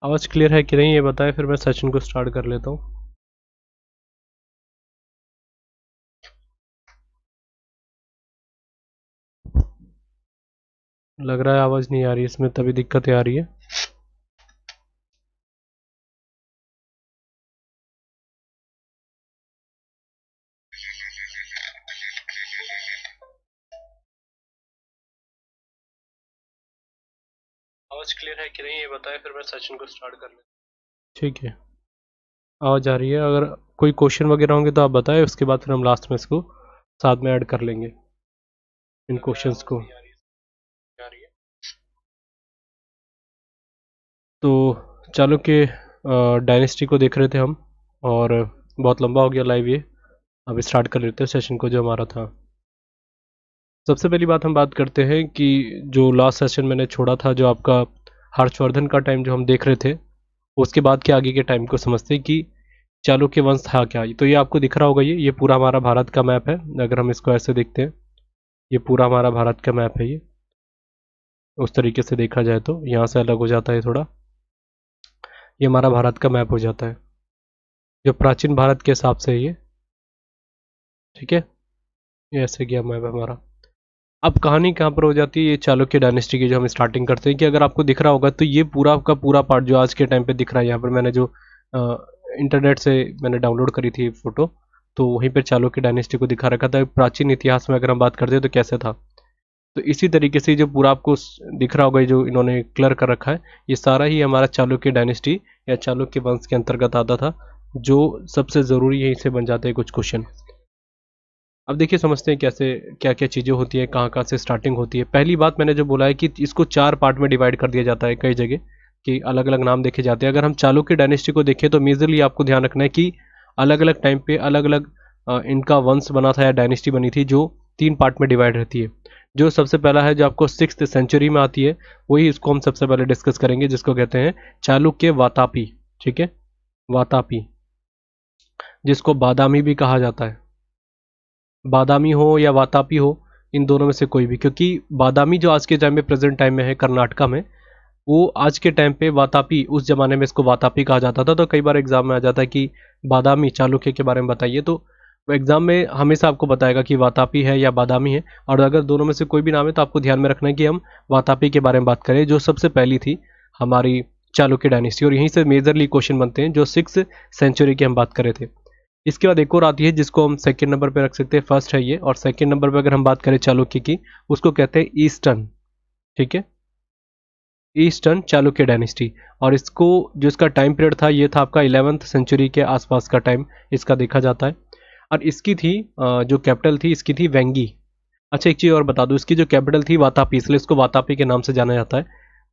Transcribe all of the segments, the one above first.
आवाज़ क्लियर है कि नहीं ये बताएं, फिर मैं सेशन को स्टार्ट कर लेता हूँ। लग रहा है आवाज़ नहीं आ रही, इसमें तभी दिक्कतें आ रही है। आवाज़ क्लियर है कि नहीं ये बताएं, फिर मैं सेशन को स्टार्ट कर लेता हूँ। ठीक है, आवाज़ आ रही है। अगर कोई क्वेश्चन वगैरह होंगे तो आप बताएं, उसके बाद फिर हम लास्ट में इसको साथ में ऐड कर लेंगे इन क्वेश्चंस को। तो चाणक्य डायनेस्टी को देख रहे थे हम, और बहुत लंबा हो गया लाइव ये। अब स्टार्ट कर लेते हैं सेशन को जो हमारा था। सबसे पहली बात हम बात करते हैं कि जो लास्ट सेशन मैंने छोड़ा था, जो आपका हर्षवर्धन का टाइम जो हम देख रहे थे, उसके बाद के आगे के टाइम को समझते हैं कि चालुक्य वंश था क्या। तो ये आपको दिख रहा होगा, ये पूरा हमारा भारत का मैप है। अगर हम इसको ऐसे देखते हैं, ये पूरा हमारा भारत का मैप है। ये उस तरीके से देखा जाए तो यहाँ से अलग हो जाता है थोड़ा, ये हमारा भारत का मैप हो जाता है जो प्राचीन भारत के हिसाब से है ये। ठीक है, ये ऐसे गया मैप हमारा। अब कहानी कहाँ पर हो जाती है, ये चालुक्य डायनेस्टी की जो हम स्टार्टिंग करते हैं कि अगर आपको दिख रहा होगा तो ये पूरा का पूरा पार्ट जो आज के टाइम पे दिख रहा है, यहाँ पर मैंने जो इंटरनेट से मैंने डाउनलोड करी थी फोटो, तो वहीं पर चालुक्य डायनेस्टी को दिखा रखा था। प्राचीन इतिहास में अगर हम बात करते हैं तो कैसे था, तो इसी तरीके से जो पूरा आपको दिख रहा होगा, जो इन्होंने क्लियर कर रखा है, ये सारा ही हमारा चालुक्य डायनेस्टी या चालुक्य वंश के अंतर्गत आता था, जो सबसे ज़रूरी है, इससे बन जाते हैं कुछ क्वेश्चन। अब देखिए समझते हैं कैसे क्या क्या चीज़ें होती है, कहाँ कहाँ से स्टार्टिंग होती है। पहली बात मैंने जो बोला है कि इसको 4 पार्ट में डिवाइड कर दिया जाता है कई जगह, कि अलग अलग नाम देखे जाते हैं। अगर हम चालुक्य डायनेस्टी को देखें तो मेजरली आपको ध्यान रखना है कि अलग अलग टाइम पे अलग अलग इनका वंश बना था या डायनेस्टी बनी थी, जो 3 पार्ट में डिवाइड रहती है। जो सबसे पहला है, जो आपको 6th सेंचुरी में आती है, वही इसको हम सबसे पहले डिस्कस करेंगे, जिसको कहते हैं चालुक्य वातापी। ठीक है, वातापी, जिसको बादामी भी कहा जाता है। बादामी हो या वातापी हो, इन दोनों में से कोई भी, क्योंकि बादामी जो आज के टाइम में प्रेजेंट टाइम में है कर्नाटका में, वो आज के टाइम पे वातापी, उस जमाने में इसको वातापी कहा जाता था। तो कई बार एग्जाम में आ जाता है कि बादामी चालुक्य के बारे में बताइए, तो एग्जाम में हमेशा आपको बताएगा कि वातापी है या बादामी है। और अगर दोनों में से कोई भी नाम है तो आपको ध्यान में रखना है कि हम वातापी के बारे में बात करें, जो सबसे पहली थी हमारी चालुक्य डायनेस्टी, और यहीं से मेजरली क्वेश्चन बनते हैं, जो 6th सेंचुरी की हम बात कर रहे थे। इसके बाद एक और आती है जिसको हम सेकंड नंबर पे रख सकते हैं, फर्स्ट है ये, और सेकंड नंबर पे अगर हम बात करें चालुक्य की, उसको कहते हैं ईस्टर्न। ठीक है, ईस्टर्न चालुक्य डायनेस्टी। और इसको जो इसका टाइम पीरियड था, ये था आपका 11th सेंचुरी के आसपास का टाइम इसका देखा जाता है। और इसकी थी जो कैपिटल थी, इसकी थी वेंगी। अच्छा, एक चीज़ और बता दूं, इसकी जो कैपिटल थी वातापी, इसलिए इसको वातापी के नाम से जाना जाता है,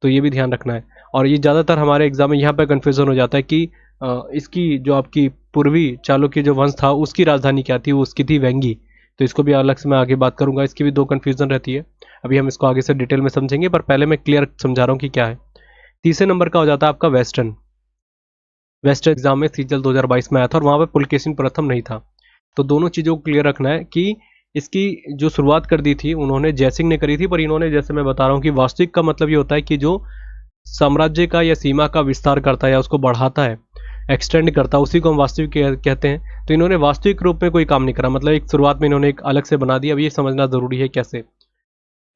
तो ये भी ध्यान रखना है। और ये ज़्यादातर हमारे एग्जाम में यहाँ पर कन्फ्यूजन हो जाता है कि इसकी जो आपकी पूर्वी चालुक्य जो वंश था, उसकी राजधानी क्या थी, वो उसकी थी वेंगी। तो इसको भी अलग से मैं आगे बात करूंगा, इसकी भी 2 कन्फ्यूजन रहती है। अभी हम इसको आगे से डिटेल में समझेंगे, पर पहले मैं क्लियर समझा रहा हूँ कि क्या है। तीसरे नंबर का हो जाता है आपका वेस्टर्न। वेस्टर्न एग्जाम में सीजल 2022 में आया था, और वहाँ पर पुलकेशिन प्रथम नहीं था। तो दोनों चीज़ों को क्लियर रखना है कि इसकी जो शुरुआत कर दी थी उन्होंने जयसिंह ने करी थी, पर इन्होंने, जैसे मैं बता रहा हूँ कि वास्तविक का मतलब ये होता है कि जो साम्राज्य का या सीमा का विस्तार करता है या उसको बढ़ाता है, एक्सटेंड करता है, उसी को हम वास्तविक कहते हैं। तो इन्होंने वास्तविक रूप में कोई काम नहीं करा, मतलब एक शुरुआत में इन्होंने एक अलग से बना दिया। अब ये समझना जरूरी है कैसे।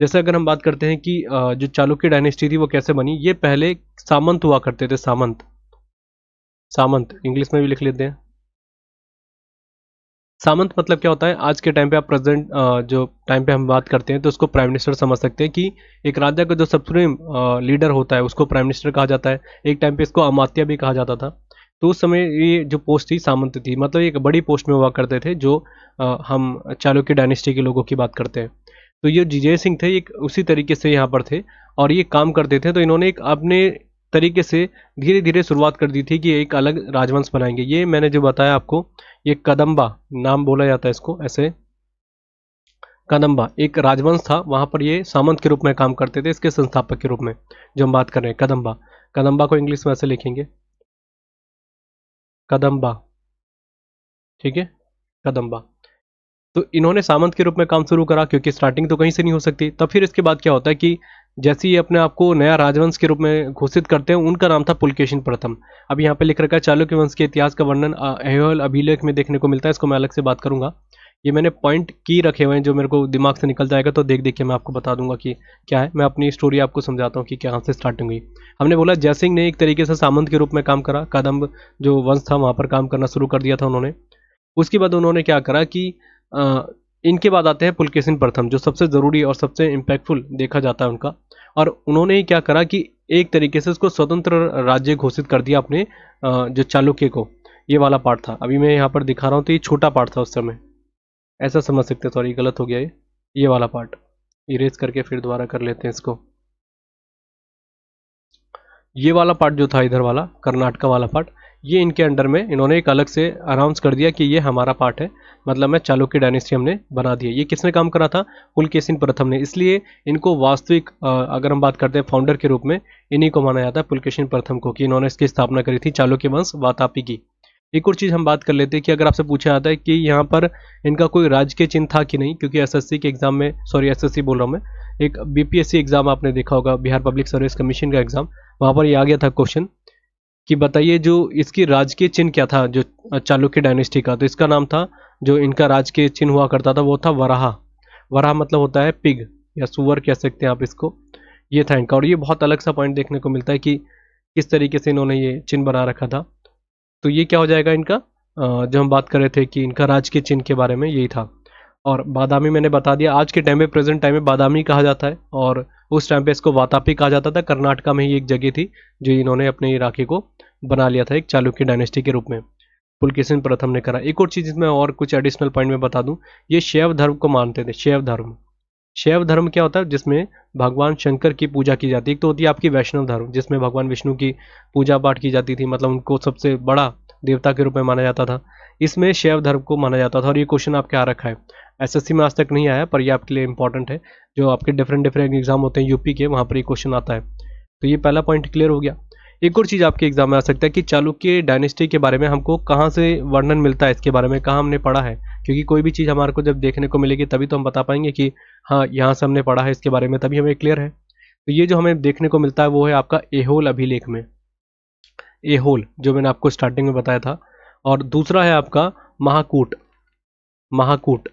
जैसे अगर हम बात करते हैं कि जो चालुक्य डायनेस्टी थी वो कैसे बनी, ये पहले सामंत हुआ करते थे, सामंत। सामंत इंग्लिश में भी लिख लेते हैं। सामंत मतलब क्या होता है, आज के टाइम पे आप प्रेजेंट जो टाइम पे हम बात करते हैं तो उसको प्राइम मिनिस्टर समझ सकते हैं, कि एक राज्य का जो सुप्रीम लीडर होता है उसको प्राइम मिनिस्टर कहा जाता है। एक टाइम पे इसको अमात्य भी कहा जाता था। तो उस समय ये जो पोस्ट थी सामंत थी, मतलब एक बड़ी पोस्ट में हुआ करते थे, जो हम चालुक्य डायनेस्टी के लोगों की बात करते हैं। तो ये जय सिंह थे, एक उसी तरीके से यहाँ पर थे और ये काम करते थे। तो इन्होंने एक अपने तरीके से धीरे धीरे शुरुआत कर दी थी कि एक अलग राजवंश बनाएंगे। ये मैंने जो बताया आपको, ये कदम्बा नाम बोला जाता है इसको, ऐसे कदम्बा एक राजवंश था, वहां पर ये सामंत के रूप में काम करते थे, इसके संस्थापक के रूप में जो हम बात कर रहे हैं कदम्बा। कदम्बा को इंग्लिश में ऐसे लिखेंगे, कदम्बा। ठीक है, कदम्बा। तो इन्होंने सामंत के रूप में काम शुरू करा, क्योंकि स्टार्टिंग तो कहीं से नहीं हो सकती। तब फिर इसके बाद क्या होता है कि जैसे ही अपने आप को नया राजवंश के रूप में घोषित करते हैं, उनका नाम था पुलकेशिन प्रथम। अब यहाँ पे लिख रखा है चालुक्य वंश के इतिहास का वर्णन ऐहोल अभिलेख में देखने को मिलता है, इसको मैं अलग से बात करूंगा। ये मैंने पॉइंट की रखे हुए हैं, जो मेरे को दिमाग से निकल जाएगा तो देख देख के मैं आपको बता दूंगा कि क्या है। मैं अपनी स्टोरी आपको समझाता हूँ कि कहाँ से स्टार्टिंग हुई। हमने बोला जयसिंह ने एक तरीके से सामंत के रूप में काम करा, कदम्ब जो वंश था वहाँ पर काम करना शुरू कर दिया था उन्होंने। उसके बाद उन्होंने क्या करा कि अ, इनके बाद आते हैं पुलकेशिन प्रथम, जो सबसे ज़रूरी और सबसे इम्पैक्टफुल देखा जाता है उनका। और उन्होंने ही क्या करा कि एक तरीके से उसको स्वतंत्र राज्य घोषित कर दिया अपने जो चालुक्य को। ये वाला पार्ट था, अभी मैं यहाँ पर दिखा रहा हूँ, तो ये छोटा पार्ट था उस समय, ऐसा समझ सकते हैं। सॉरी गलत हो गया ये वाला पार्ट इरेज करके फिर दोबारा कर लेते हैं इसको। ये वाला पार्ट जो था इधर वाला कर्नाटका वाला पार्ट, ये इनके अंडर में इन्होंने एक अलग से अनाउंस कर दिया कि ये हमारा पार्ट है, मतलब में चालुक्य डायनेस्टी हमने बना दिया। ये किसने काम करा था, पुलकेशिन प्रथम ने। इसलिए इनको वास्तविक अगर हम बात करते हैं फाउंडर के रूप में, इन्हीं को माना जाता है, पुलकेशिन प्रथम को, कि इन्होंने इसकी स्थापना करी थी चालुक्य वंश वातापी की। एक और चीज़ हम बात कर लेते हैं कि अगर आपसे पूछा जाता है कि यहाँ पर इनका कोई राजकीय चिन्ह था कि नहीं, क्योंकि एसएससी के एग्जाम में, सॉरी एसएससी बोल रहा हूँ मैं, एक बीपीएससी एग्जाम आपने देखा होगा, बिहार पब्लिक सर्विस कमीशन का एग्जाम, वहाँ पर ये आ गया था क्वेश्चन कि बताइए जो इसकी राजकीय चिन्ह क्या था, जो चालुक्य डायनेस्टी का। तो इसका नाम था, जो इनका राजकीय चिन्ह हुआ करता था वो था वराहा। वराहा मतलब होता है पिग या सुअर कह सकते हैं आप इसको। ये था इनका, और ये बहुत अलग सा पॉइंट देखने को मिलता है कि किस तरीके से इन्होंने ये चिन्ह बना रखा था। तो ये क्या हो जाएगा इनका, जो हम बात कर रहे थे कि इनका राजकीय चिन्ह के बारे में यही था। और बादामी मैंने बता दिया, आज के टाइम में प्रेजेंट टाइम में बादामी कहा जाता है, और उस टाइम पे इसको वातापी कहा जाता था। कर्नाटका में ही एक जगह थी जो इन्होंने अपने इलाके को बना लिया था एक चालुक्य डायनेस्टी के रूप में, पुलकेशिन प्रथम ने करा। एक और चीज़ इसमें और कुछ एडिशनल पॉइंट में बता दूं, ये शैव धर्म को मानते थे। शैव धर्म, शैव धर्म क्या होता है, जिसमें भगवान शंकर की पूजा की जाती है। एक तो होती है आपकी वैष्णव धर्म, जिसमें भगवान विष्णु की पूजा पाठ की जाती थी, मतलब उनको सबसे बड़ा देवता के रूप में माना जाता था। इसमें शैव धर्म को माना जाता था, और ये क्वेश्चन आपके आ रखा है, एसएससी में आज तक नहीं आया, पर ये आपके लिए इंपॉर्टेंट है। जो आपके डिफरेंट डिफरेंट एग्जाम होते हैं यूपी के, वहाँ पर ये क्वेश्चन आता है। तो ये पहला पॉइंट क्लियर हो गया। एक और चीज़ आपके एग्जाम में आ सकता है कि चालुक्य डायनेस्टी के बारे में हमको कहाँ से वर्णन मिलता है, इसके बारे में कहाँ हमने पढ़ा है। क्योंकि कोई भी चीज़ हमारे को जब देखने को मिलेगी तभी तो हम बता पाएंगे कि हाँ यहाँ से हमने पढ़ा है इसके बारे में, तभी हमें क्लियर है। तो ये जो हमें देखने को मिलता है वो है आपका एहोल अभिलेख में, एहोल जो मैंने आपको स्टार्टिंग में बताया था। और दूसरा है आपका महाकूट, महाकूट,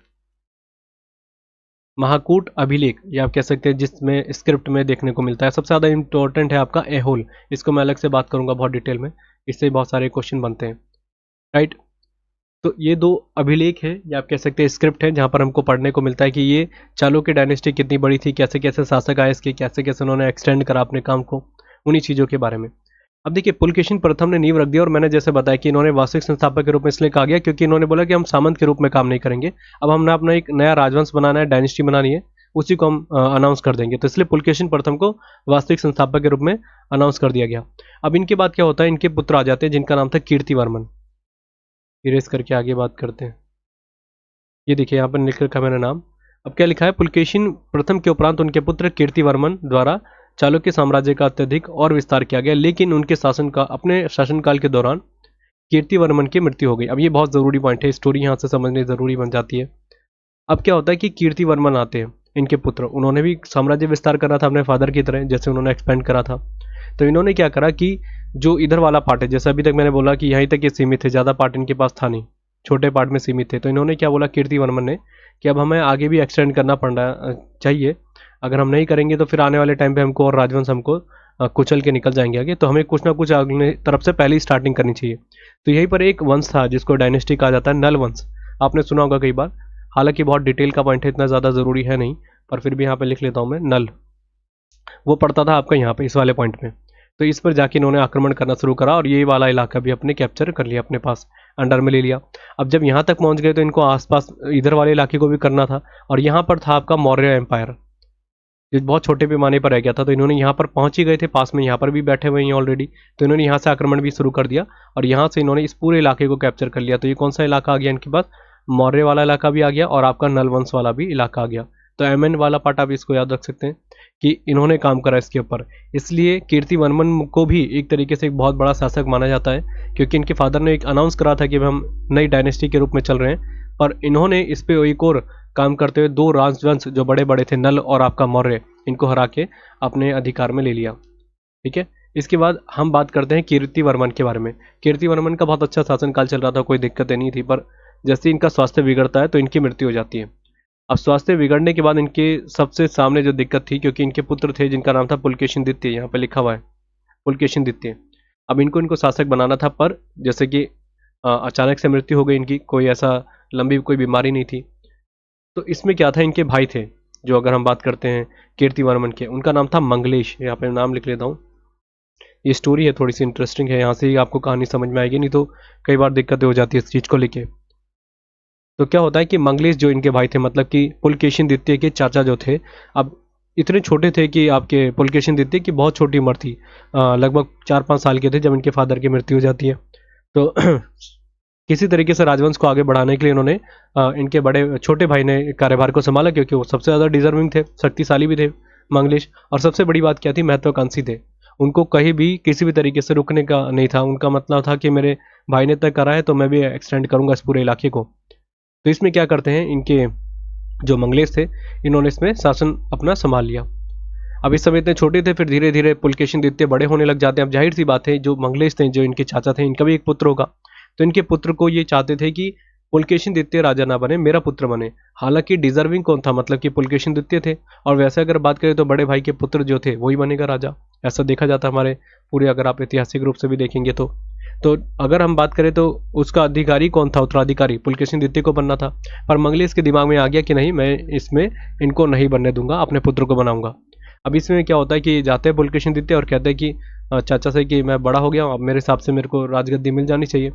महाकूट अभिलेख, ये आप कह सकते हैं, जिसमें स्क्रिप्ट में देखने को मिलता है। सबसे ज़्यादा इंपॉर्टेंट है आपका एहोल, इसको मैं अलग से बात करूंगा बहुत डिटेल में, इससे बहुत सारे क्वेश्चन बनते हैं, राइट। तो ये दो अभिलेख हैं, या आप कह सकते हैं स्क्रिप्ट है, जहाँ पर हमको पढ़ने को मिलता है कि ये चालुक्य डायनेस्टी कितनी बड़ी थी, कैसे कैसे शासक आए इसके, कैसे कैसे उन्होंने एक्सटेंड करा अपने काम को, उन्हीं चीज़ों के बारे में। अब देखिए, पुलकेशिन प्रथम ने नींव रख दिया, और मैंने जैसे बताया कि इन्होंने वास्तविक संस्थापक के रूप में इसलिए कहा गया क्योंकि इन्होंने बोला कि हम सामंत के रूप में काम नहीं करेंगे, अब हमने अपना एक नया राजवंश बनाना है, डायनेस्टी बनानी है, उसी को हम अनाउंस कर देंगे। तो इसलिए पुलकेशिन प्रथम को वास्तविक संस्थापक के रूप में अनाउंस कर दिया गया। अब इनके बाद क्या होता है, इनके पुत्र आ जाते हैं जिनका नाम था कीर्तिवर्मन। इरेज करके आगे बात करते हैं। ये देखिए यहाँ पर लिख रखा मैंने नाम। अब क्या लिखा है, पुलकेशिन प्रथम के उपरांत उनके पुत्र कीर्तिवर्मन द्वारा चालुक्य साम्राज्य का अत्यधिक और विस्तार किया गया, लेकिन उनके अपने शासनकाल के दौरान कीर्तिवर्मन की मृत्यु हो गई। अब ये बहुत ज़रूरी पॉइंट है, स्टोरी यहाँ से समझनी ज़रूरी बन जाती है। अब क्या होता है कि कीर्तिवर्मन आते हैं, इनके पुत्र, उन्होंने भी साम्राज्य विस्तार करा था अपने फादर की तरह, जैसे उन्होंने एक्सपेंड करा था। तो इन्होंने क्या करा कि जो इधर वाला पार्ट है, जैसे अभी तक मैंने बोला कि यहीं तक ये सीमित थे, ज़्यादा पार्ट इनके पास था नहीं, छोटे पार्ट में सीमित थे। तो इन्होंने क्या बोला कीर्तिवर्मन ने कि अब हमें आगे भी एक्सटेंड करना पड़ना चाहिए, अगर हम नहीं करेंगे तो फिर आने वाले टाइम पे हमको और राजवंश हमको कुचल के निकल जाएंगे आगे, तो हमें कुछ ना कुछ अगले तरफ से पहले ही स्टार्टिंग करनी चाहिए। तो यहीं पर एक वंश था जिसको डायनेस्टी कहा जाता है, नल वंश, आपने सुना होगा कई बार। हालांकि बहुत डिटेल का पॉइंट है, इतना ज़्यादा ज़रूरी है नहीं, पर फिर भी यहाँ पे लिख लेता हूँ मैं, नल, वो पड़ता था आपका यहाँ पे इस वाले पॉइंट में। तो इस पर जाके इन्होंने आक्रमण करना शुरू करा, और ये वाला इलाका भी अपने कैप्चर कर लिया, अपने पास अंडर में ले लिया। अब जब यहाँ तक पहुँच गए तो इनको आसपास इधर वाले इलाके को भी करना था, और यहाँ पर था आपका मौर्य एम्पायर, जो बहुत छोटे पैमाने पर रह गया था। तो इन्होंने यहाँ पर पहुँच ही गए थे, पास में यहाँ पर भी बैठे हुए हैं ऑलरेडी, तो इन्होंने यहाँ से आक्रमण भी शुरू कर दिया, और यहाँ से इन्होंने इस पूरे इलाके को कैप्चर कर लिया। तो ये कौन सा इलाका आ गया इनके पास, मौर्य वाला इलाका भी आ गया, और आपका नलवंश वाला भी इलाका आ गया। तो एमएन वाला पार्ट आप इसको याद रख सकते हैं कि इन्होंने काम करा इसके ऊपर। इसलिए कीर्तिवर्मन को भी एक तरीके से एक बहुत बड़ा शासक माना जाता है, क्योंकि इनके फादर ने एक अनाउंस करा था कि हम नई डायनेस्टी के रूप में चल रहे हैं, पर इन्होंने इस पर एक और काम करते हुए दो राजवंश जो बड़े बड़े थे, नल और आपका मौर्य, इनको हरा के अपने अधिकार में ले लिया। ठीक है, इसके बाद हम बात करते हैं कीर्तिवर्मन के बारे में। कीर्तिवर्मन का बहुत अच्छा शासनकाल चल रहा था, कोई दिक्कतें नहीं थी, पर जैसे इनका स्वास्थ्य बिगड़ता है तो इनकी मृत्यु हो जाती है। अब स्वास्थ्य बिगड़ने के बाद इनके सबसे सामने जो दिक्कत थी, क्योंकि इनके पुत्र थे जिनका नाम था पुलकेशिन द्वितीय, यहाँ पे लिखा हुआ है पुलकेशिन द्वितीय। अब इनको शासक बनाना था, पर जैसे कि अचानक से मृत्यु हो गई इनकी, कोई ऐसा लंबी कोई बीमारी नहीं थी। तो इसमें क्या था, इनके भाई थे, जो अगर हम बात करते हैं कीर्तिवर्मन के, उनका नाम था मंगलेश। यहाँ पे नाम लिख लेता हूँ, ये स्टोरी है थोड़ी सी इंटरेस्टिंग है, यहाँ से ही आपको कहानी समझ में आएगी, नहीं तो कई बार दिक्कतें हो जाती है इस चीज़ को लेके। तो क्या होता है कि मंगलेश जो इनके भाई थे, मतलब कि पुलकेशिन द्वितीय के चाचा जो थे, अब इतने छोटे थे कि आपके पुलकेशिन द्वितीय की बहुत छोटी उम्र थी, लगभग 4-5 साल के थे जब इनके फादर की मृत्यु हो जाती है। तो किसी तरीके से राजवंश को आगे बढ़ाने के लिए इन्होंने इनके बड़े छोटे भाई ने कार्यभार को संभाला, क्योंकि वो सबसे ज़्यादा डिजर्विंग थे, शक्तिशाली भी थे मंगलेश, और सबसे बड़ी बात क्या थी, महत्वाकांक्षी थे। उनको कहीं भी किसी भी तरीके से रुकने का नहीं था, उनका मतलब था कि मेरे भाई ने तय करा है तो मैं भी एक्सटेंड करूंगा इस पूरे इलाके को। तो इसमें क्या करते हैं, इनके जो मंगलेश थे, इन्होंने इसमें शासन अपना संभाल लिया। अब इस समय इतने छोटे थे, फिर धीरे धीरे पुलकेशिन द्वितीय बड़े होने लग जाते हैं। अब जाहिर सी बात है, जो मंगलेश थे, जो इनके चाचा थे, इनका भी एक पुत्र होगा, तो इनके पुत्र को ये चाहते थे कि पुलकेशिन द्वितीय राजा ना बने, मेरा पुत्र बने। हालांकि डिजर्विंग कौन था, मतलब कि पुलकेशिन द्वितीय थे, और वैसे अगर बात करें तो बड़े भाई के पुत्र जो थे वही बनेगा राजा, ऐसा देखा जाता हमारे पूरे, अगर आप ऐतिहासिक रूप से भी देखेंगे तो अगर हम बात करें तो उसका अधिकारी कौन था, उत्तराधिकारी पुलकेशिन द्वितीय को बनना था। पर मंगलेश के दिमाग में आ गया कि नहीं, मैं इसमें इनको नहीं बनने दूंगा, अपने पुत्र को बनाऊंगा। अब इसमें क्या होता है कि जाते हैं पुलकेशिन द्वितीय और कहते हैं कि चाचा से कि मैं बड़ा हो गया हूँ, अब मेरे हिसाब से मेरे को राजगद्दी मिल जानी चाहिए।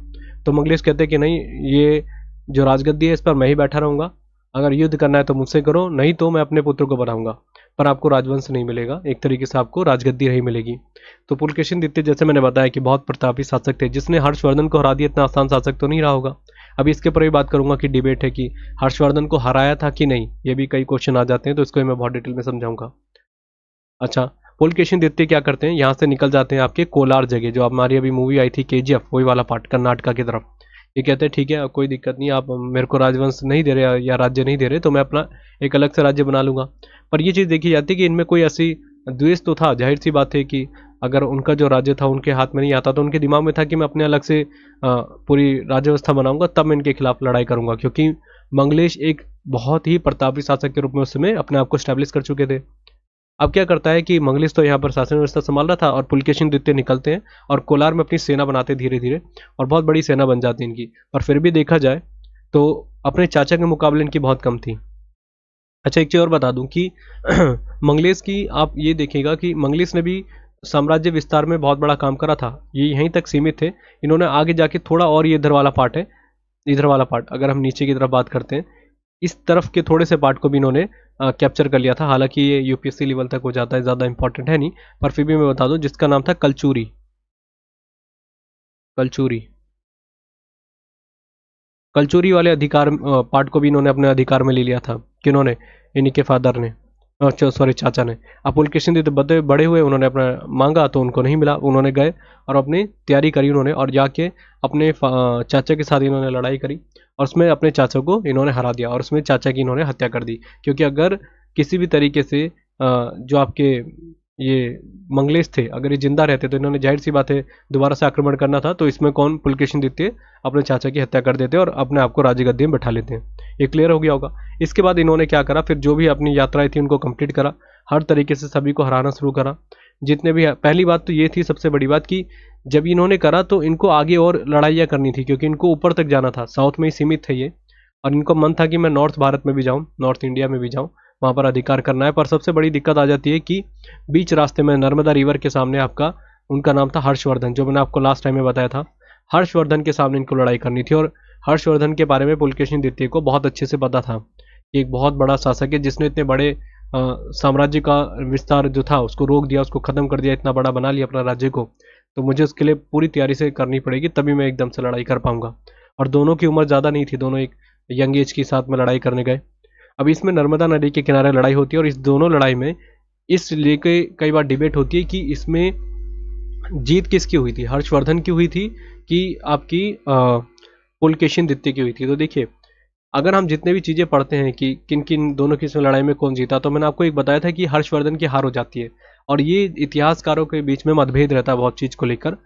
तो मंगलेश कहते हैं कि नहीं, ये जो राजगद्दी है इस पर मैं ही बैठा रहूंगा, अगर युद्ध करना है तो मुझसे करो, नहीं तो मैं अपने पुत्र को बनाऊंगा, पर आपको राजवंश नहीं मिलेगा, एक तरीके से आपको राजगद्दी नहीं मिलेगी। तो पुलकेशिन द्वितीय, जैसे मैंने बताया कि बहुत प्रतापी शासक थे, जिसने हर्षवर्धन को हरा दिया, इतना आसान शासक तो नहीं रहा होगा। अभी इसके ऊपर भी बात करूंगा कि डिबेट है कि हर्षवर्धन को हराया था कि नहीं, ये भी कई क्वेश्चन आ जाते हैं, तो इसको मैं बहुत डिटेल में समझाऊंगा। अच्छा, पुलकेशिन द्वितीय क्या करते हैं, यहाँ से निकल जाते हैं आपके कोलार जगह, जो हमारी अभी मूवी आई थी KGF, वही वाला पार्ट, कर्नाटका की तरफ। ये कहते हैं ठीक है, कोई दिक्कत नहीं, आप मेरे को राजवंश नहीं दे रहे या राज्य नहीं दे रहे, तो मैं अपना एक अलग से राज्य बना लूंगा। पर ये चीज़ देखी जाती है कि इनमें कोई ऐसी द्वेष तो था, जाहिर सी बात है कि अगर उनका जो राज्य था उनके हाथ में नहीं आता, तो उनके दिमाग में था कि मैं अपने अलग से पूरी राज्य व्यवस्था बनाऊंगा, तब मैं इनके खिलाफ लड़ाई करूंगा, क्योंकि मंगलेश एक बहुत ही प्रतापी शासक के रूप में उस समय अपने आप को स्टैब्लिश कर चुके थे। अब क्या करता है कि मंगलेश तो यहाँ पर शासन व्यवस्था संभाल रहा था, और पुलकेशिन द्वितीय निकलते हैं और कोलार में अपनी सेना बनाते धीरे धीरे, और बहुत बड़ी सेना बन जाती है इनकी। पर फिर भी देखा जाए तो अपने चाचा के मुकाबले इनकी बहुत कम थी। अच्छा, एक चीज़ और बता दूं कि मंगलेश की आप ये देखिएगा कि मंगलेश ने भी साम्राज्य विस्तार में बहुत बड़ा काम करा था, ये यहीं तक सीमित थे। इन्होंने आगे जाके थोड़ा और, ये इधर वाला पार्ट है, इधर वाला पार्ट अगर हम नीचे की तरफ बात करते हैं, इस तरफ के थोड़े से पार्ट को भी इन्होंने कैप्चर कर लिया था। हालांकि ये UPSC लेवल तक हो जाता है, ज़्यादा इंपॉर्टेंट है नहीं, पर फिर भी मैं बता दूं, जिसका नाम था कलचूरी। कलचूरी कलचूरी वाले अधिकार पार्ट को भी इन्होंने अपने अधिकार में ले लिया था। किन्होंने, इन्हीं के फादर ने, सॉरी चाचा ने। अब पुलकेशिन द्वितीय बड़े हुए, उन्होंने अपना मांगा तो उनको नहीं मिला, उन्होंने गए और अपनी तैयारी करी उन्होंने, और जाके अपने चाचा के साथ इन्होंने लड़ाई करी, और उसमें अपने चाचा को इन्होंने हरा दिया, और उसमें चाचा की इन्होंने हत्या कर दी। क्योंकि अगर किसी भी तरीके से जो आपके ये मंगलेश थे, अगर ये जिंदा रहते तो इन्होंने, जाहिर सी बात है, दोबारा से आक्रमण करना था, तो इसमें कौन, पुलकेशिन द्वितीय अपने चाचा की हत्या कर देते और अपने आप को राजगद्दी में बैठा लेते हैं। ये क्लियर हो गया होगा। इसके बाद इन्होंने क्या करा, फिर जो भी अपनी यात्राएं थी उनको कंप्लीट करा, हर तरीके से सभी को हराना शुरू करा, जितने भी। पहली बात तो ये थी, सबसे बड़ी बात, कि जब इन्होंने करा तो इनको आगे और लड़ाइयाँ करनी थी, क्योंकि इनको ऊपर तक जाना था, साउथ में ही सीमित थे ये, और इनको मन था कि मैं नॉर्थ भारत में भी जाऊँ, नॉर्थ इंडिया में भी जाऊँ, वहाँ पर अधिकार करना है। पर सबसे बड़ी दिक्कत आ जाती है कि बीच रास्ते में नर्मदा रिवर के सामने आपका, उनका नाम था हर्षवर्धन, जो मैंने आपको लास्ट टाइम में बताया था, हर्षवर्धन के सामने इनको लड़ाई करनी थी। और हर्षवर्धन के बारे में पुलकेशिन द्वितीय को बहुत अच्छे से पता था कि एक बहुत बड़ा शासक है, जिसने इतने बड़े साम्राज्य का विस्तार जो था उसको रोक दिया, उसको ख़त्म कर दिया, इतना बड़ा बना लिया अपना राज्य को, तो मुझे उसके लिए पूरी तैयारी से करनी पड़ेगी, तभी मैं एकदम से लड़ाई कर पाऊंगा। और दोनों की उम्र ज़्यादा नहीं थी, दोनों एक यंग एज के साथ में लड़ाई करने गए। अब इसमें नर्मदा नदी के किनारे लड़ाई होती है, और इस दोनों लड़ाई में इस लेके कई बार डिबेट होती है कि इसमें जीत किसकी हुई थी, हर्षवर्धन की हुई थी कि आपकी पुलकेशिन द्वितीय की हुई थी। तो देखिए, अगर हम जितने भी चीज़ें पढ़ते हैं कि किन किन दोनों की इसमें लड़ाई में कौन जीता, तो मैंने आपको एक बताया था कि हर्षवर्धन की हार हो जाती है, और ये इतिहासकारों के बीच में मतभेद रहता है बहुत चीज़ को लेकर।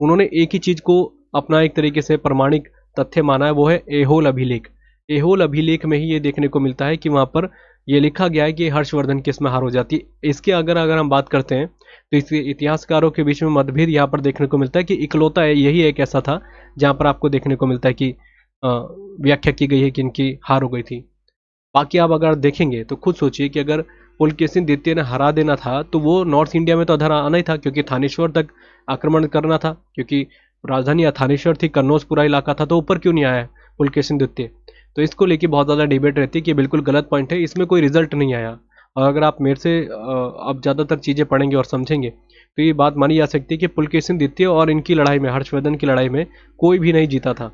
उन्होंने एक ही चीज़ को अपना एक तरीके से प्रमाणिक तथ्य माना है, वो है ऐहोल अभिलेख। ऐहोल अभिलेख में ही ये देखने को मिलता है कि वहाँ पर ये लिखा गया है कि हर्षवर्धन की इसमें हार हो जाती है। इसके अगर हम बात करते हैं तो इस इतिहासकारों के बीच में मतभेद यहाँ पर देखने को मिलता है कि इकलौता है यही एक ऐसा था जहाँ पर आपको देखने को मिलता है कि व्याख्या की गई है कि इनकी हार हो गई थी। बाकी आप अगर देखेंगे तो खुद सोचिए कि अगर पुलकेशिन द्वितीय ने हरा देना था तो वो नॉर्थ इंडिया में तो अधर आना ही था, क्योंकि थानेश्वर तक आक्रमण करना था, क्योंकि राजधानी थानेश्वर थी, कन्नौज पूरा इलाका था, तो ऊपर क्यों नहीं आया पुलकेशिन द्वितीय। तो इसको लेके बहुत ज़्यादा डिबेट रहती है कि बिल्कुल गलत पॉइंट है, इसमें कोई रिजल्ट नहीं आया। और अगर आप मेरे से अब ज़्यादातर चीज़ें पढ़ेंगे और समझेंगे तो ये बात मानी जा सकती है कि पुलकेशिन द्वितीय और इनकी लड़ाई में, हर्षवर्धन की लड़ाई में कोई भी नहीं जीता था,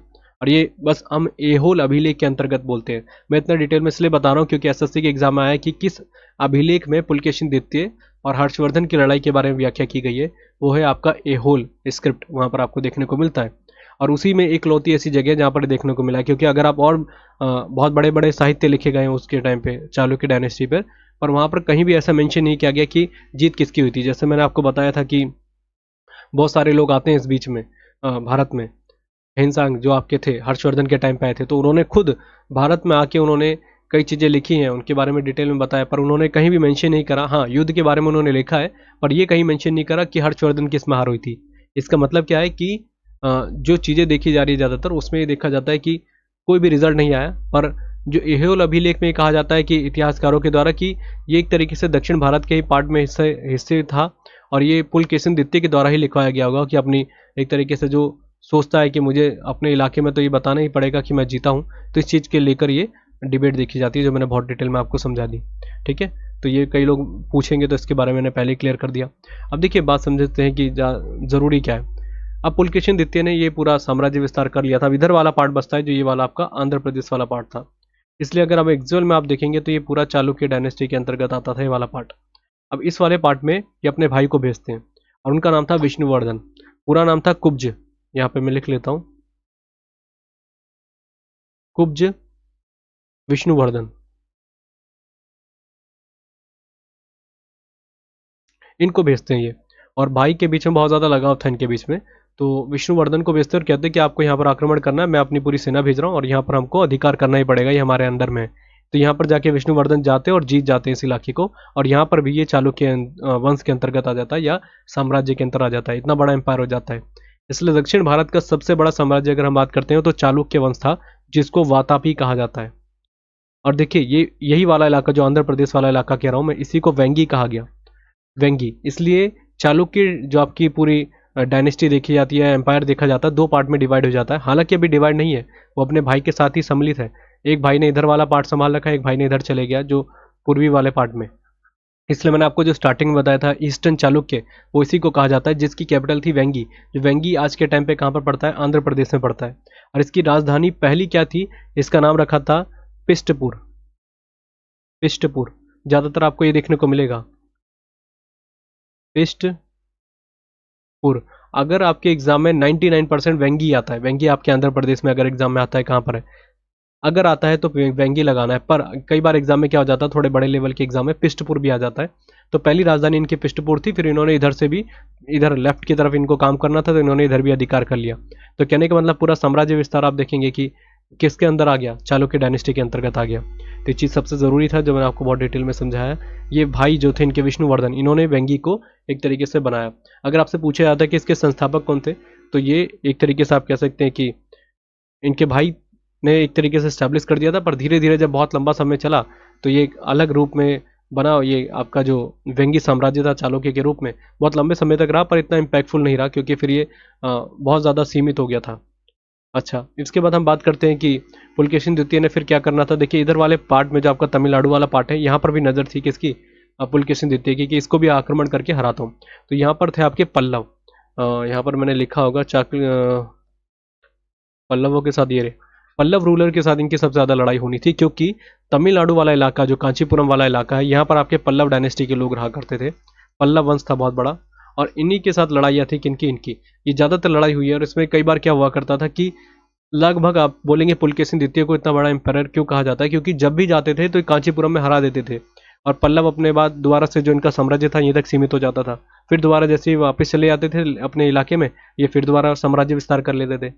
और ये बस हम ऐहोल अभिलेख के अंतर्गत बोलते हैं। मैं इतना डिटेल में इसलिए बता रहा हूँ क्योंकि SSC के एग्जाम में आया कि किस अभिलेख में पुलकेशिन द्वितीय और हर्षवर्धन की लड़ाई के बारे में व्याख्या की गई है, वो है आपका ऐहोल स्क्रिप्ट, वहाँ पर आपको देखने को मिलता है। और उसी में एक लौती ऐसी जगह जहाँ पर देखने को मिला है, क्योंकि अगर आप और बहुत बड़े बड़े साहित्य लिखे गए हैं उसके टाइम पे, चालुक्य डायनेस्टी पर पर वहाँ पर कहीं भी ऐसा मेंशन नहीं किया गया कि जीत किसकी हुई थी। जैसे मैंने आपको बताया था कि बहुत सारे लोग आते हैं इस बीच में भारत में, हिंसांग जो आपके थे हर्षवर्धन के टाइम पे आए थे, तो उन्होंने खुद भारत में आके उन्होंने कई चीज़ें लिखी हैं, उनके बारे में डिटेल में बताया, पर उन्होंने कहीं भी मेंशन नहीं करा। हाँ, युद्ध के बारे में उन्होंने लिखा है, पर ये कहीं मेंशन नहीं करा कि हर्षवर्धन किस में हार हुई थी। इसका मतलब क्या है कि जो चीज़ें देखी जा रही है ज़्यादातर, उसमें ये देखा जाता है कि कोई भी रिजल्ट नहीं आया, पर जो ऐहोल अभिलेख में कहा जाता है कि इतिहासकारों के द्वारा कि ये एक तरीके से दक्षिण भारत के ही पार्ट में हिस्से था, और ये पुलकेशिन द्वितीय के द्वारा ही लिखवाया गया होगा कि अपनी एक तरीके से जो सोचता है कि मुझे अपने इलाके में तो ये बताना ही पड़ेगा कि मैं जीता हूँ, तो इस चीज़ के लेकर ये डिबेट देखी जाती है, जो मैंने बहुत डिटेल में आपको समझा दी। ठीक है, तो ये कई लोग पूछेंगे, तो इसके बारे में मैंने पहले ही क्लियर कर दिया। अब देखिए बात समझते हैं कि ज़रूरी क्या है। अब पुलकेशिन द्वितीय ने ये पूरा साम्राज्य विस्तार कर लिया था। अब इधर वाला पार्ट बचता है, जो ये वाला आपका आंध्र प्रदेश वाला पार्ट था। इसलिए अगर आप एक्चुअल में आप देखेंगे तो ये पूरा चालुक्य डायनेस्टी के अंतर्गत आता था ये वाला पार्ट। अब इस वाले पार्ट में ये अपने भाई को भेजते हैं, और उनका नाम था विष्णुवर्धन, पूरा नाम था कुब्ज। यहाँ पे मैं लिख लेता हूँ, कुब्ज विष्णुवर्धन। इनको भेजते हैं ये, और भाई के बीच में बहुत ज़्यादा लगाव था इनके बीच में। तो विष्णुवर्धन को भेजते हैं और कहते हैं कि आपको यहाँ पर आक्रमण करना है, मैं अपनी पूरी सेना भेज रहा हूँ, और यहाँ पर हमको अधिकार करना ही पड़ेगा, ये हमारे अंडर में है। तो यहाँ पर जाके विष्णुवर्धन जाते हैं और जीत जाते हैं इस इलाके को, और यहाँ पर भी ये चालुक्य वंश के अंतर्गत आ जाता है, या साम्राज्य के अंतर आ जाता है। इतना बड़ा एम्पायर हो जाता है। इसलिए दक्षिण भारत का सबसे बड़ा साम्राज्य अगर हम बात करते हैं तो चालुक्य वंश था, जिसको वातापी कहा जाता है। और देखिए ये यही वाला इलाका जो आंध्र प्रदेश वाला इलाका कह रहा हूँ मैं, इसी को वेंगी कहा गया। वेंगी इसलिए चालुक्य जो आपकी पूरी डायनेस्टी देखी जाती है, एम्पायर देखा जाता है, दो पार्ट में डिवाइड हो जाता है। हालांकि अभी डिवाइड नहीं है, वो अपने भाई के साथ ही सम्मिलित है। एक भाई ने इधर वाला पार्ट संभाल रखा है, एक भाई ने इधर चले गया जो पूर्वी वाले पार्ट में। इसलिए मैंने आपको जो स्टार्टिंग में बताया था ईस्टर्न चालुक्य, वो इसी को कहा जाता है, जिसकी कैपिटल थी वेंगी। जो वेंगी आज के टाइम पे कहाँ पर पड़ता है, आंध्र प्रदेश में पड़ता है। और इसकी राजधानी पहली क्या थी, इसका नाम रखा था पिष्टपुर। पिष्टपुर ज़्यादातर आपको ये देखने को मिलेगा, पिष्टपुर। अगर आपके एग्जाम में 99% वेंगी आता है, वेंगी आपके आंध्र प्रदेश में अगर एग्जाम में आता है, कहाँ पर है, अगर आता है तो वेंगी लगाना है। पर कई बार एग्जाम में क्या हो जाता है, थोड़े बड़े लेवल के एग्जाम में पिष्टपुर भी आ जाता है। तो पहली राजधानी इनकी पिष्टपुर थी, फिर इन्होंने इधर से भी, इधर लेफ्ट की तरफ इनको काम करना था, तो इन्होंने इधर भी अधिकार कर लिया। तो कहने का मतलब पूरा साम्राज्य विस्तार आप देखेंगे कि किसके अंदर आ गया, चालुक्य डायनेस्टी के अंतर्गत आ गया। तो ये चीज़ सबसे ज़रूरी था जो मैंने आपको बहुत डिटेल में समझाया। ये भाई जो थे इनके विष्णुवर्धन, इन्होंने वेंगी को एक तरीके से बनाया। अगर आपसे पूछा जाता है कि इसके संस्थापक कौन थे, तो ये एक तरीके से आप कह सकते हैं कि इनके भाई ने एक तरीके से स्टैब्लिश कर दिया था। पर धीरे धीरे जब बहुत लंबा समय चला, तो ये एक अलग रूप में बना। ये आपका जो वेंगी साम्राज्य था चालुक्य के रूप में, बहुत लंबे समय तक रहा, पर इतना इम्पैक्टफुल नहीं रहा, क्योंकि फिर ये बहुत ज़्यादा सीमित हो गया था। अच्छा, इसके बाद हम बात करते हैं कि पुलकेशिन द्वितीय ने फिर क्या करना था। देखिए इधर वाले पार्ट में जो आपका तमिलनाडु वाला पार्ट है, यहाँ पर भी नज़र थी किसकी, पुलकेशिन द्वितीय की, कि इसको भी आक्रमण करके हराता हूँ। तो यहाँ पर थे आपके पल्लव। यहाँ पर मैंने लिखा होगा पल्लवों के साथ, ये रहे पल्लव रूलर के साथ इनकी सबसे ज़्यादा लड़ाई होनी थी, क्योंकि तमिलनाडु वाला इलाका जो कांचीपुरम वाला इलाका है, यहाँ पर आपके पल्लव डायनेस्टी के लोग रहा करते थे। पल्लव वंश था बहुत बड़ा, और इन्हीं के साथ लड़ाइयाँ थी किनकी, इनकी। ये ज़्यादातर लड़ाई हुई है, और इसमें कई बार क्या हुआ करता था कि लगभग आप बोलेंगे पुलकेशिन द्वितीय को इतना बड़ा एम्पायर क्यों कहा जाता है, क्योंकि जब भी जाते थे तो कांचीपुरम में हरा देते थे, और पल्लव अपने बाद दोबारा से जो इनका साम्राज्य था यहीं तक सीमित हो जाता था। फिर दोबारा जैसे ही वापस चले जाते थे अपने इलाके में, ये फिर दोबारा साम्राज्य विस्तार कर लेते थे।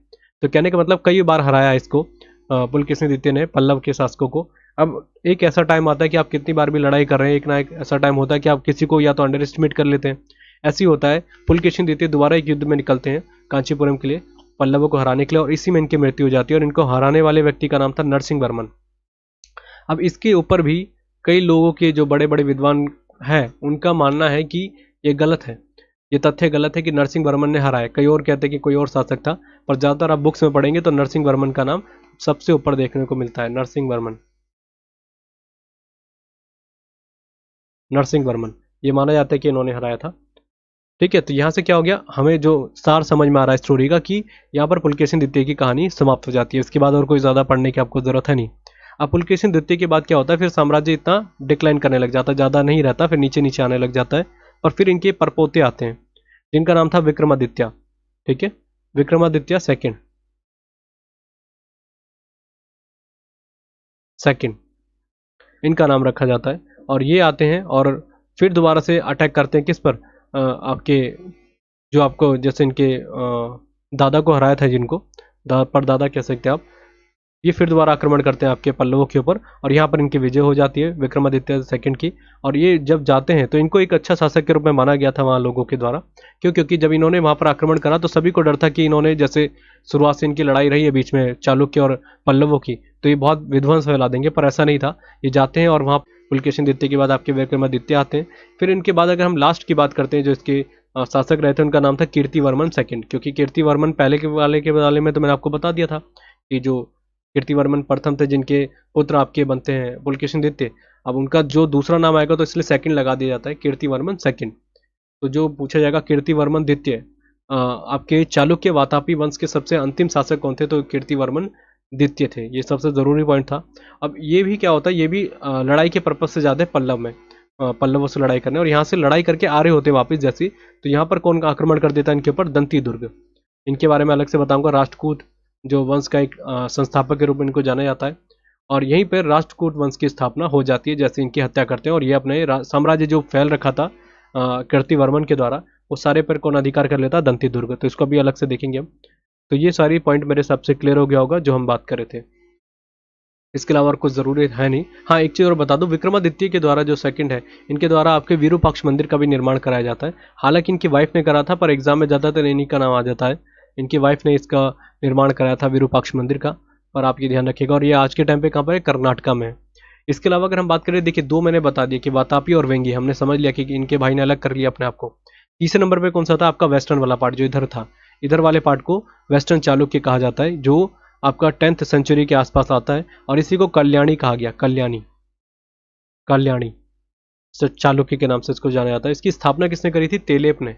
तो कहने का मतलब कई बार हराया इसको पुलकेशिन द्वितीय ने पल्लव के शासकों को। अब एक ऐसा टाइम आता है कि आप कितनी बार भी लड़ाई कर रहे हैं, एक ना एक ऐसा टाइम होता है कि आप किसी को या तो अंडर एस्टिमेट कर लेते हैं। ऐसे ही होता है, पुलकेशिन द्वितीय दोबारा एक युद्ध में निकलते हैं कांचीपुरम के लिए, पल्लवों को हराने के लिए, और इसी में इनकी मृत्यु हो जाती है। और इनको हराने वाले व्यक्ति का नाम था नरसिंह वर्मन। अब इसके ऊपर भी कई लोगों के जो बड़े बड़े विद्वान हैं, उनका मानना है कि ये गलत है, ये तथ्य गलत है कि नरसिंह वर्मन ने हराया। कई और कहते हैं कि कोई और शासक था, पर ज़्यादातर आप बुक्स में पढ़ेंगे तो नरसिंह वर्मन का नाम सबसे ऊपर देखने को मिलता है। नरसिंह वर्मन, नरसिंह वर्मन, ये माना जाता है कि इन्होंने हराया था। ठीक है, तो यहाँ से क्या हो गया, हमें जो सार समझ में आ रहा है स्टोरी का, कि यहाँ पर पुलकेशिन द्वितीय की कहानी समाप्त हो जाती है। उसके बाद और कोई ज़्यादा पढ़ने की आपको ज़रूरत है नहीं। अब पुलकेशिन द्वितीय के बाद क्या होता है, फिर साम्राज्य इतना डिक्लाइन करने लग जाता है, ज़्यादा नहीं रहता, फिर नीचे नीचे आने लग जाता है। और फिर इनके परपोते आते हैं, जिनका नाम था विक्रमादित्य। ठीक है, विक्रमादित्य सेकंड, सेकंड इनका नाम रखा जाता है। और ये आते हैं और फिर दोबारा से अटैक करते हैं किस पर, आपके जो आपको जैसे इनके दादा को हराया था जिनको परदादा कह सकते हैं आप, ये फिर दोबारा आक्रमण करते हैं आपके पल्लवों के ऊपर और यहाँ पर इनकी विजय हो जाती है विक्रमादित्य सेकंड की। और ये जब जाते हैं तो इनको एक अच्छा शासक के रूप में माना गया था वहाँ लोगों के द्वारा, क्योंकि जब इन्होंने वहाँ पर आक्रमण करा तो सभी को डर था कि इन्होंने, जैसे शुरुआत से इनकी लड़ाई रही है बीच में चालुक्य और पल्लवों की, तो ये बहुत विध्वंस फैला देंगे, पर ऐसा नहीं था। ये जाते हैं और वहाँ पुलकेशिन द्वितीय के बाद आपके विक्रमादित्य आते हैं। फिर इनके बाद अगर हम लास्ट की बात करते हैं, जो इसके शासक रहे थे उनका नाम था कीर्तिवर्मन सेकंड, क्योंकि कीर्तिवर्मन पहले के बारे में तो मैंने आपको बता दिया था कि जो कीर्तिवर्मन प्रथम थे जिनके पुत्र आपके बनते हैं पुलकेशिन द्वितीय, अब उनका जो दूसरा नाम आएगा तो इसलिए सेकंड लगा दिया जाता है कीर्तिवर्मन सेकंड। तो जो पूछा जाएगा कीर्तिवर्मन द्वितीय आपके चालुक्य वातापी वंश के सबसे अंतिम शासक कौन थे, तो कीर्तिवर्मन द्वितीय थे। ये सबसे जरूरी पॉइंट था। अब ये भी क्या होता है, ये भी लड़ाई के पर्पज से जाते हैं पल्लव में, पल्लवों से लड़ाई करने, और यहाँ से लड़ाई करके आ रहे होते वापस जैसी, तो यहाँ पर कौन आक्रमण कर देता है इनके ऊपर, दंती दुर्ग। इनके बारे में अलग से बताऊंगा। राष्ट्रकूट जो वंश का एक संस्थापक के रूप में इनको जाना जाता है, और यहीं पर राष्ट्रकूट वंश की स्थापना हो जाती है जैसे इनकी हत्या करते हैं, और ये अपने साम्राज्य जो फैल रखा था कीर्तिवर्मन के द्वारा, वो सारे पर कौन अधिकार कर लेता, दंती दुर्ग। तो इसको भी अलग से देखेंगे हम। तो ये सारी पॉइंट मेरे हिसाब से क्लियर हो गया होगा जो हम बात कर रहे थे। इसके अलावा और कुछ जरूरी है नहीं। हाँ, एक चीज़ और बता दूं, विक्रमादित्य के द्वारा जो सेकंड है, इनके द्वारा आपके विरूपाक्ष मंदिर का भी निर्माण कराया जाता है। हालांकि इनकी वाइफ ने करा था, पर एग्जाम में ज़्यादातर इन्हीं का नाम आ जाता है। इनकी वाइफ ने इसका निर्माण कराया था विरूपाक्ष मंदिर का, पर आप ये ध्यान रखिएगा। और ये आज के टाइम पे कहाँ पर है, कर्नाटका में है। इसके अलावा अगर हम बात करें, देखिए दो मैंने बता दिया कि वातापी और वेंगी, हमने समझ लिया कि इनके भाई ने अलग कर लिया अपने आप को। तीसरे नंबर पे कौन सा था, आपका वेस्टर्न वाला पार्ट जो इधर था, इधर वाले पार्ट को वेस्टर्न चालुक्य कहा जाता है, जो आपका 10th सेंचुरी के आसपास आता है, और इसी को कल्याणी कहा गया। कल्याणी चालुक्य के नाम से इसको जाना जाता है। इसकी स्थापना किसने करी थी, तेलेप ने।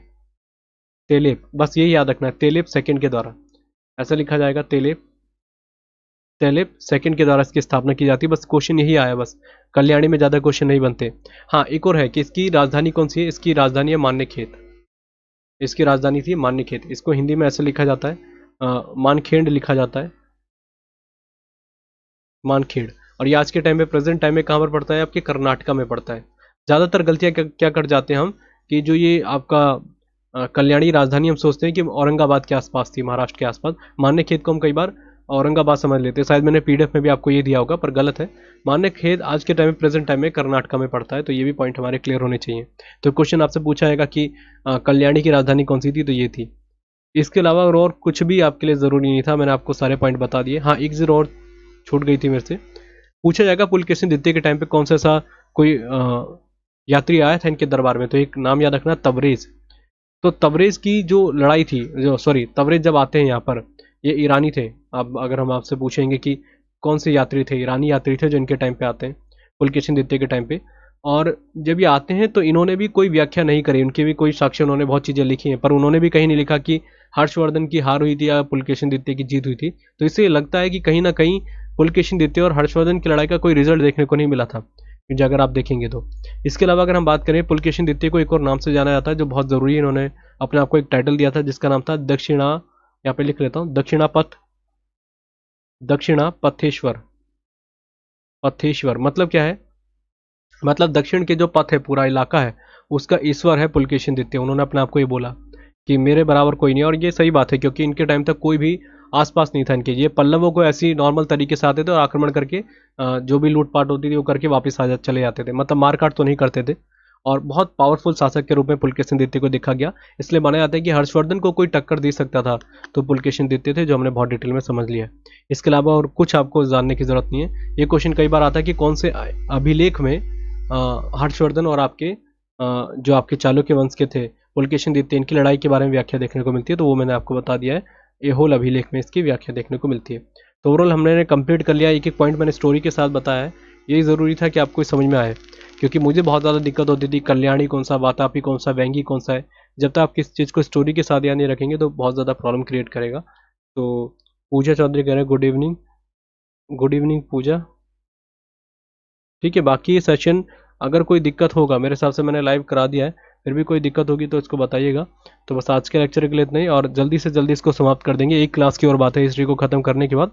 तेलेप, बस यही याद रखना है, तेलेप सेकंड के द्वारा, ऐसा लिखा जाएगा, तेलेप सेकंड के द्वारा इसकी स्थापना की जाती है। बस क्वेश्चन यही आया, बस कल्याणी में ज्यादा क्वेश्चन नहीं बनते। हाँ, एक और है कि इसकी राजधानी कौन सी है, इसकी राजधानी है मान्यखेत। इसकी राजधानी थी मान्यखेत। इसको हिंदी में ऐसे लिखा जाता है, मानखेड़ लिखा जाता है, मानखेड़। और ये आज के टाइम में, प्रेजेंट टाइम में कहाँ पर पड़ता है, आपके कर्नाटका में पड़ता है। ज़्यादातर गलतियाँ क्या कर जाते हैं हम, कि जो ये आपका कल्याणी राजधानी हम सोचते हैं कि औरंगाबाद के आसपास थी, महाराष्ट्र के आसपास। मान्यखेत को हम कई बार औरंगाबाद समझ लेते हैं, शायद मैंने पीडीएफ में भी आपको ये दिया होगा, पर गलत है। मान्यखेत आज के टाइम में, प्रेजेंट टाइम में कर्नाटका में पड़ता है। तो ये भी पॉइंट हमारे क्लियर होने चाहिए। तो क्वेश्चन आपसे पूछा जाएगा कि कल्याणी की राजधानी कौन सी थी, तो ये थी। इसके अलावा और कुछ भी आपके लिए ज़रूरी नहीं था, मैंने आपको सारे पॉइंट बता दिए। हाँ, एक ज़ीरो और छूट गई थी मेरे से। पूछा जाएगा पुलकेशिन द्वितीय के टाइम पे कौन सा ऐसा कोई यात्री आया था इनके दरबार में, तो एक नाम याद रखना, तबरेज। तो तबरेज की जो लड़ाई थी, तबरेज जब आते हैं यहाँ पर, ये ईरानी थे। अब अगर हम आपसे पूछेंगे कि कौन से यात्री थे, ईरानी यात्री थे जो इनके टाइम पे आते हैं, पुलकेशिन द्वितीय के टाइम पे। और जब ये आते हैं तो इन्होंने भी कोई व्याख्या नहीं करी, उनकी भी कोई साक्ष्य, उन्होंने बहुत चीज़ें लिखी हैं, पर उन्होंने भी कहीं नहीं लिखा कि हर्षवर्धन की हार हुई थी या पुलकेशिन द्वितीय की जीत हुई थी। तो इससे लगता है कि कहीं ना कहीं पुलकेशिन द्वितीय और हर्षवर्धन की लड़ाई का कोई रिजल्ट देखने को नहीं मिला था, जो अगर आप देखेंगे तो। इसके अलावा अगर हम बात करें, पुलकेशिन द्वितीय को एक और नाम से जाना जाता है जो बहुत ज़रूरी है। इन्होंने अपने आप को एक टाइटल दिया था जिसका नाम था दक्षिणा, यहाँ पे लिख लेता हूँ, दक्षिणापथेश्वर। मतलब क्या है, मतलब दक्षिण के जो पथ है, पूरा इलाका है, उसका ईश्वर है पुलकेशिन द्वितीय। उन्होंने अपने आप को ये बोला कि मेरे बराबर कोई नहीं। और ये सही बात है, क्योंकि इनके टाइम तक कोई भी आसपास नहीं था इनके। ये पल्लवों को ऐसी नॉर्मल तरीके से आते थे और आक्रमण करके जो भी लूटपाट होती थी वो करके वापस चले जाते थे, मतलब मारकाट तो नहीं करते थे। और बहुत पावरफुल शासक के रूप में पुलकेशिन द्वितीय को देखा गया। इसलिए माना जाता है कि हर्षवर्धन को कोई टक्कर दे सकता था तो पुलकेशिन द्वितीय थे, जो हमने बहुत डिटेल में समझ लिया। इसके अलावा और कुछ आपको जानने की जरूरत नहीं है। ये क्वेश्चन कई बार आता है कि कौन से अभिलेख में हर्षवर्धन और आपके जो आपके चालुक्य वंश के थे पुलकेशिन द्वितीय, इनकी लड़ाई के बारे में व्याख्या देखने को मिलती है, तो वो मैंने आपको बता दिया है। ये होल अभिलेख में इसकी व्याख्या देखने को मिलती है। तो ओवरऑल हमने कंप्लीट कर लिया। एक एक पॉइंट मैंने स्टोरी के साथ बताया है। यही ज़रूरी था कि आपको समझ में आए, क्योंकि मुझे बहुत ज़्यादा दिक्कत होती थी कल्याणी कौन सा, वातापी कौन सा, वेंगी कौन सा है। जब तक आप किस चीज़ को स्टोरी के साथ याद नहीं रखेंगे तो बहुत ज़्यादा प्रॉब्लम क्रिएट करेगा। तो पूजा चौधरी कह रहे हैं गुड इवनिंग पूजा। ठीक है, बाकी ये सेशन अगर कोई दिक्कत होगा, मेरे हिसाब से मैंने लाइव करा दिया है, फिर भी कोई दिक्कत होगी तो इसको बताइएगा। तो बस आज के लेक्चर के लिए इतना ही, और जल्दी से जल्दी इसको समाप्त कर देंगे। एक क्लास की और बात है हिस्ट्री को ख़त्म करने के बाद।